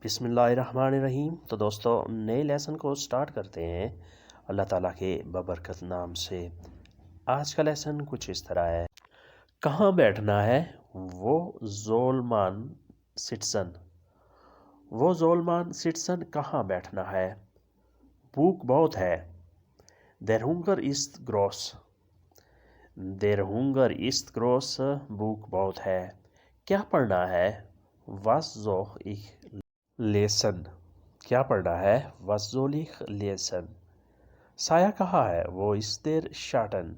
بسم اللہ الرحمن الرحیم۔ تو دوستو نئے لیسن کو سٹارٹ کرتے ہیں اللہ تعالیٰ کے ببرکت نام سے۔ آج کا لیسن کچھ اس طرح ہے۔ کہاں بیٹھنا ہے وہ ظلمان سٹزن، وہ ظلمان سٹزن کہاں بیٹھنا ہے؟ بھوک بہت ہے، دیر ہنگر ist groß، دیر ہنگر ist groß، بھوک بہت ہے۔ کیا پڑھنا ہے؟ was soll ich lesen، کیا پڑھنا ہے؟ was soll ich lesen۔ سایہ کہاں ہے؟ وہ ist der Schatten،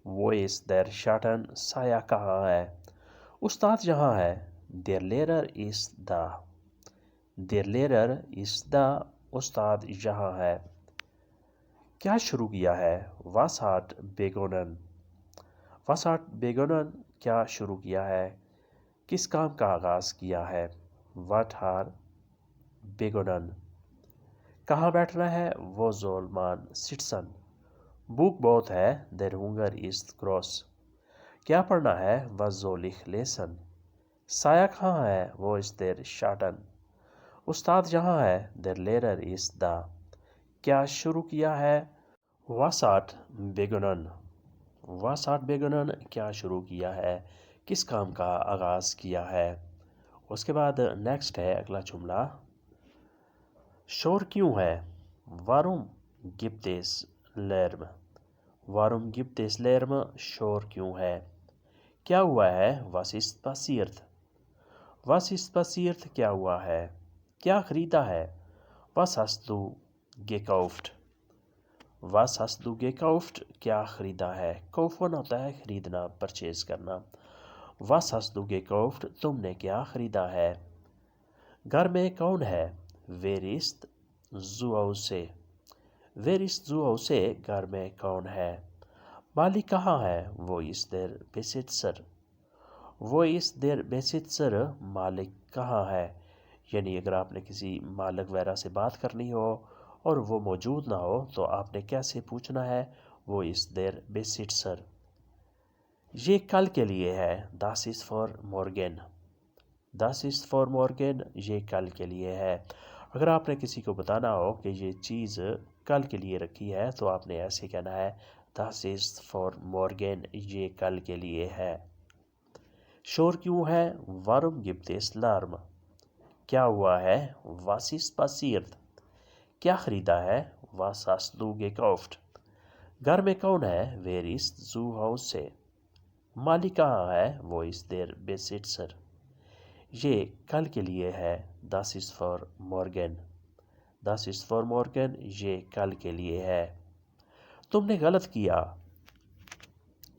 وہ ist der Schatten، سایہ کہاں ہے؟ استاد جہاں ہے der Lehrer ist da، der Lehrer ist da، استاد یہاں ہے۔ کیا شروع کیا ہے؟ was hat begonnen، was hat begonnen، کیا شروع کیا ہے؟ کس کام کا آغاز کیا ہے؟ what hat begonnen۔ کہاں بیٹھنا ہے؟ وہ ظلمان سٹزن، بھوک بہت ہے der Hunger ist groß۔ کیا پڑھنا ہے؟ was soll ich lesen۔ سایہ کہاں ہے؟ وہ ist der Schatten۔ استاد جہاں ہے der Lehrer ist da۔ کیا شروع کیا ہے؟ was hat begonnen، was hat begonnen، کیا شروع کیا ہے؟ کس کام کا آغاز کیا ہے؟ اس کے بعد نیکسٹ ہے اگلا جملہ، شور کیوں ہے؟ warum gibt es Lärm، warum gibt es Lärm، شور کیوں ہے؟ کیا ہوا ہے؟ was ist passiert، was ist passiert، کیا ہوا ہے؟ کیا خریدا ہے؟ was hast du gekauft، was hast du gekauft، کیا خریدا ہے؟ kaufen ہوتا ہے خریدنا، پرچیز کرنا۔ was hast du gekauft، تم نے کیا خریدا ہے؟ گھر میں کون ہے؟ wer ist zu Hause، wer ist zu Hause، گھر میں کون ہے؟ مالک کہاں ہے؟ وہ ist der Besitzer، وہ ist der Besitzer، مالک کہاں ہے؟ یعنی اگر آپ نے کسی مالک وغیرہ سے بات کرنی ہو اور وہ موجود نہ ہو تو آپ نے کیسے پوچھنا ہے؟ وہ ist der Besitzer۔ یہ کل کے لیے ہے das ist for morgen، das ist for morgen، یہ کل کے لیے ہے۔ اگر آپ نے کسی کو بتانا ہو کہ یہ چیز کل کے لیے رکھی ہے تو آپ نے ایسے کہنا ہے das ist for morgen، یہ کل کے لیے ہے۔ شور کیوں ہے؟ warum gibt es Lärm، کیا ہوا ہے؟ was ist passiert، کیا خریدا ہے؟ was hast du gekauft۔ گھر میں کون ہے؟ wer ist zu Hause۔ مالک کہاں ہے؟ وہ ist der Besitzer۔ یہ کل کے لیے ہے das ist for morgen، das ist for morgen، یہ کل کے لیے ہے۔ تم نے غلط کیا،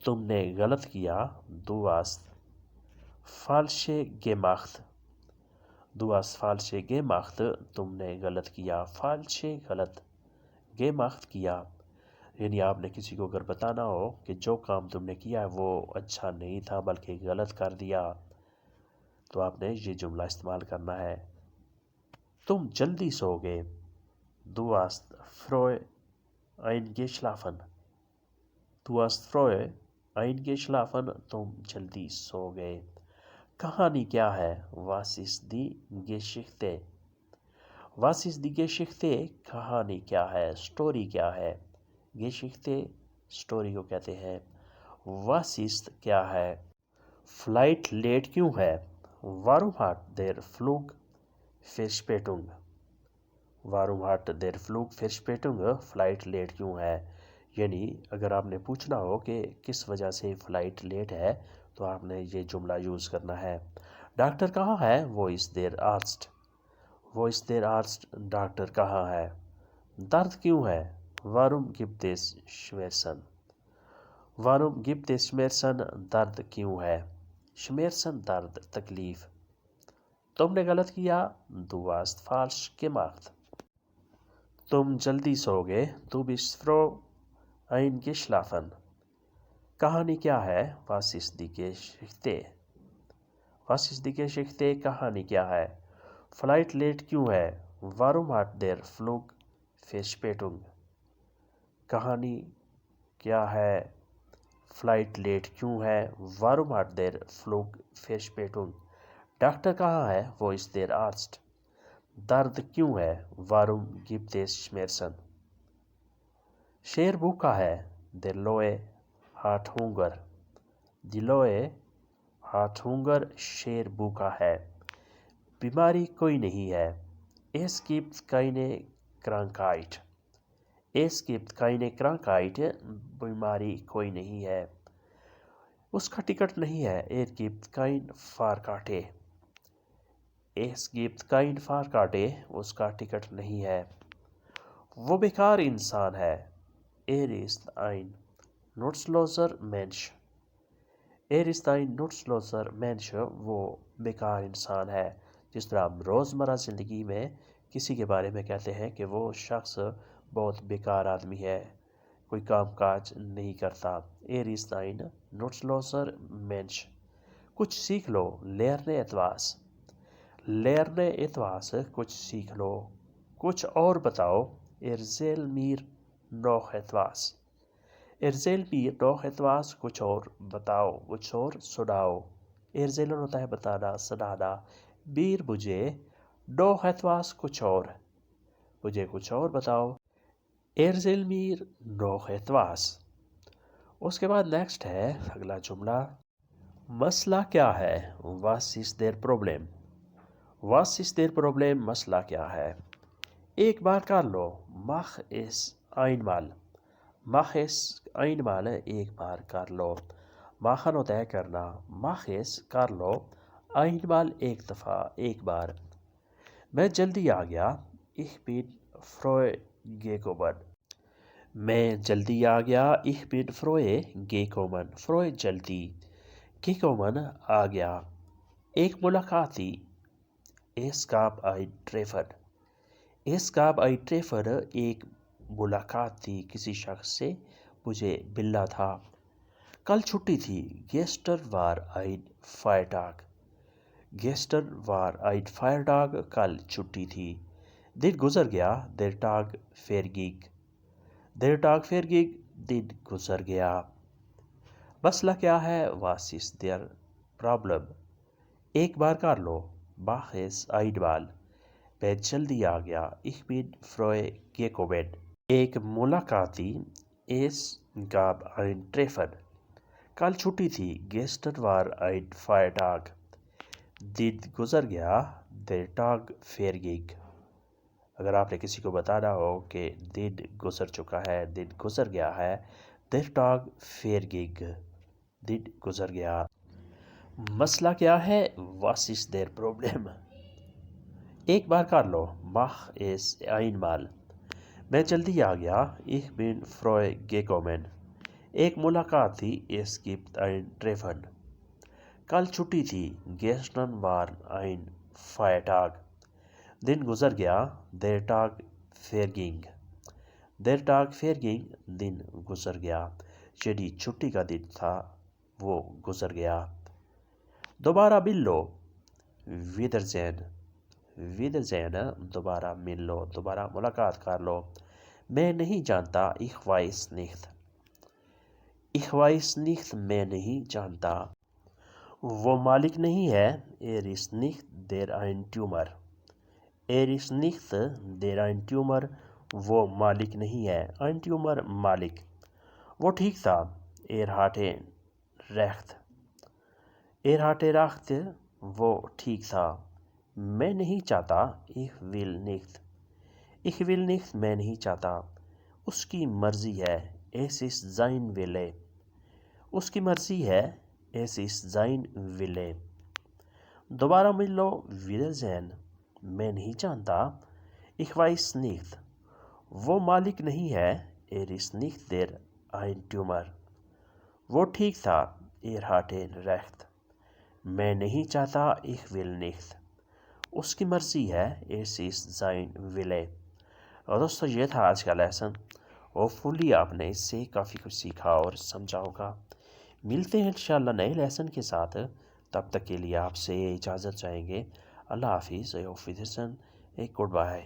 تم نے غلط کیا du hast falsche gemacht، du hast falsche gemacht، تم نے غلط کیا، falsche غلط، gemacht کیا۔ یعنی آپ نے کسی کو اگر بتانا ہو کہ جو کام تم نے کیا ہے وہ اچھا نہیں تھا بلکہ غلط کر دیا تو آپ نے یہ جملہ استعمال کرنا ہے۔ تم جلدی سو گئے du hast früh eingeschlafen، du hast früh eingeschlafen، تم جلدی سو گئے۔ کہانی کیا ہے؟ was ist die Geschichte، was ist die Geschichte، کہانی کیا ہے؟ سٹوری کیا ہے؟ Geschichte سٹوری کو کہتے ہیں۔ was ist کیا ہے؟ فلائٹ لیٹ کیوں ہے؟ warum hat der Flug Verspätung، warum hat der Flug Verspätung، flight late کیوں ہے؟ یعنی اگر آپ نے پوچھنا ہو کہ کس وجہ سے فلائٹ لیٹ ہے تو آپ نے یہ جملہ یوز کرنا ہے۔ ڈاکٹر کہاں ہے؟ وہ ist der Arzt، وہ ist der Arzt، ڈاکٹر کہاں ہے؟ درد کیوں ہے؟ warum gibt es Schmerzen، warum gibt es Schmerzen، درد کیوں ہے؟ Schmerzen درد، تکلیف۔ تم نے غلط کیا du hast falsch gemacht، تم جلدی سو گئے du bist früh eingeschlafen۔ کہانی کیا ہے؟ was ist die Geschichte، was ist die Geschichte، کہانی کیا ہے؟ فلائٹ لیٹ کیوں ہے؟ warum hat der Flug Verspätung، کہانی کیا ہے؟ فلائٹ لیٹ کیوں ہے؟ warum hat der Flug Verspätung۔ Doctor کہاں ہے؟ وہ ist der Arzt۔ درد کیوں ہے؟ Warum gibt es Schmerzen? شیر بھوکا ہے. Der Löwe hat Hunger. Die Löwe hat Hunger. شیر بھوکا ہے. بیماری کوئی نہیں ہے. Es gibt keine Krankheit. Es gibt keine Krankheit. بیماری کوئی نہیں ہے. اس کا ٹکٹ نہیں ہے. Er gibt kein Fahrkarte. Es gibt kein Fahrkarte. اس کا ٹکٹ نہیں ہے. وہ بیکار انسان ہے. Er ist ein nutzloser Mensch. Er ist ein nutzloser Mensch. وہ بیکار انسان ہے. جس طرح ہم روزمرہ زندگی میں کسی کے بارے میں کہتے ہیں کہ وہ شخص بہت بیکار آدمی ہے، کوئی کام کاج نہیں کرتا. Er ist ein nutzloser Mensch. کچھ سیکھ لو. Lerne etwas. Lerne etwas. کچھ سیکھ لو. کچھ اور بتاؤ. Erzähl mir noch etwas. Erzähl mir noch etwas. کچھ اور بتاؤ، کچھ اور سناؤ. Erzählen ہوتا ہے بتانا، سنانا. mir مجھے، noch etwas کچھ اور، مجھے کچھ اور بتاؤ. Erzähl mir noch etwas. اس کے بعد نیکسٹ ہے اگلا جملہ. مسئلہ کیا ہے؟ Was ist der Problem? Was ist der Problem? مسئلہ کیا ہے؟ ایک بار کر لو. Mach es einmal. Mach es einmal. ایک بار کر لو. machen ہوتا ہے کرنا. Mach es کر لو. einmal ایک دفعہ، ایک بار. میں جلدی آ گیا. Ich bin früh gekommen. میں جلدی آ گیا. Ich bin früh gekommen. früh جلدی. gekommen آ گیا. ایک ملاقات تھی. Es gab ein Treffen. Es gab ein Treffen. ایک ملاقات تھی کسی شخص سے، مجھے ملنا تھا. کل چھٹی تھی. Gestern war ein Feiertag. Gestern war ein Feiertag. کل چھٹی تھی. دن گزر گیا. Der Tag verging. Der Tag verging. دن گزر گیا. مسئلہ کیا ہے؟ Was ist der Problem? ایک بار کر لو. Mach es einmal. میں جلدی آ گیا. Ich bin früh gekommen. ایک ملاقات تھی. Es gab ein Treffen. کل چھٹی تھی. Gestern war ein Feiertag. دن گزر گیا. Der Tag verging. اگر آپ نے کسی کو بتانا ہو کہ دن گزر چکا ہے، دن گزر گیا ہے، Der Tag verging. دن گزر گیا. مسئلہ کیا ہے؟ Was ist der Problem? ایک بار کر لو. Mach es einmal. میں جلدی آ گیا. Ich bin früh gekommen. ایک ملاقات تھی. Es gibt ein Treffen. کل چھٹی تھی. Gestern war ein Feiertag. دن گزر گیا. Der Tag verging. Der Tag verging. دن گزر گیا. یعنی چھٹی کا دن تھا، وہ گزر گیا. دوبارہ مل لو. Wiedersehen. Wiedersehen. دوبارہ مل لو، دوبارہ ملاقات کر لو. میں نہیں جانتا. Ich weiß nicht. Ich weiß nicht. میں نہیں جانتا. وہ مالک نہیں ہے. Er ist nicht der Eigentümer. Er ist nicht der Eigentümer. وہ مالک نہیں ہے. Eigentümer مالک. وہ ٹھیک تھا. Er hatte recht. Er hatte recht. وہ ٹھیک تھا. میں نہیں چاہتا. Ich will nicht. Ich will nicht. میں نہیں چاہتا. اس کی مرضی ہے. Es ist sein Wille. اس کی مرضی ہے. Es ist sein Wille. دوبارہ مل لو. Wiedersehen. میں نہیں جانتا. Ich weiß nicht. وہ مالک نہیں ہے. Er ist nicht der Eigentümer. وہ ٹھیک تھا. Er hatte recht. میں نہیں چاہتا. Ich will nicht. اس کی مرضی ہے. Es ist sein Wille. اور دوستو یہ تھا آج کا لیسن. ہوپفلی آپ نے اس سے کافی کچھ سیکھا اور سمجھا ہوگا. ملتے ہیں انشاءاللہ نئے لیسن کے ساتھ. تب تک کے لیے آپ سے اجازت چاہیں گے. اللہ حافظ. ایک گڈ بائے.